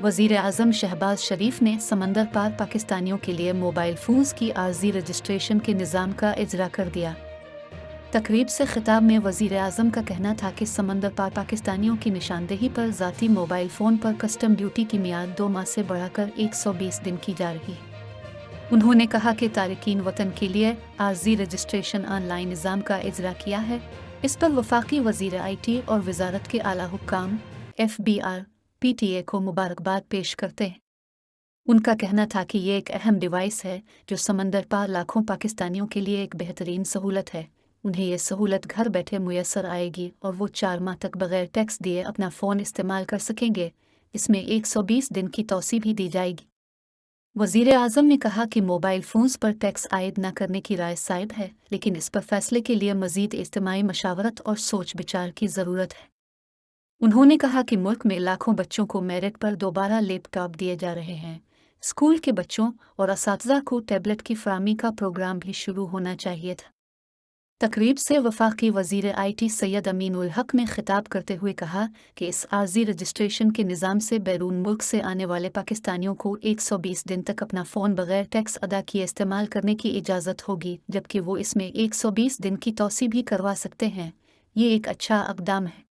वज़ीर आज़म शहबाज शरीफ ने समंदर पार पाकिस्तानियों के लिए मोबाइल फ़ोन्स की आर्ज़ी रजिस्ट्रेशन के निज़ाम का इजरा कर दिया। तकरीब से खिताब में वज़ीर आज़म का कहना था कि समंदर पार पाकिस्तानियों की निशानदेही पर ज़ाती मोबाइल फ़ोन पर कस्टम ड्यूटी की मियाद 2 माह से बढ़ाकर 120 दिन की जा रही है। उन्होंने कहा कि तारिकीन वतन के लिए आर्ज़ी रजिस्ट्रेशन ऑनलाइन निज़ाम का इजरा किया है। इस पर वफाकी वज़ीर IT और वजारत के आला हुक्काम FBR PTA को मुबारकबाद पेश करते हैं। उनका कहना था कि ये एक अहम डिवाइस है जो समंदर पार लाखों पाकिस्तानियों के लिए एक बेहतरीन सहूलत है। उन्हें ये सहूलत घर बैठे मुयस्सर आएगी और वो 4 माह तक बगैर टैक्स दिए अपना फ़ोन इस्तेमाल कर सकेंगे। इसमें 120 दिन की तौसीह भी दी जाएगी। वज़ीर आज़म ने कहा कि मोबाइल फ़ोन्स पर टैक्स आयद न करने की राय साइब है, लेकिन इस पर फैसले के लिए मज़ीद इज्तिमाई मशावरत और सोच विचार की ज़रूरत है। उन्होंने कहा कि मुल्क में लाखों बच्चों को मेरिट पर दोबारा लैपटॉप दिए जा रहे हैं। स्कूल के बच्चों और असातिज़ा को टैबलेट की फ़राहमी का प्रोग्राम भी शुरू होना चाहिए था। तकरीब से वफाकी वज़ीर IT सैयद अमीन उल हक ने खिताब करते हुए कहा कि इस आर्ज़ी रजिस्ट्रेशन के निज़ाम से बैरून मुल्क से आने वाले पाकिस्तानियों को 120 दिन तक अपना फ़ोन बगैर टैक्स अदा किए इस्तेमाल करने की इजाज़त होगी, जबकि वो इसमें 120 दिन की तौसीह भी करवा सकते हैं। ये एक अच्छा इक़दाम है।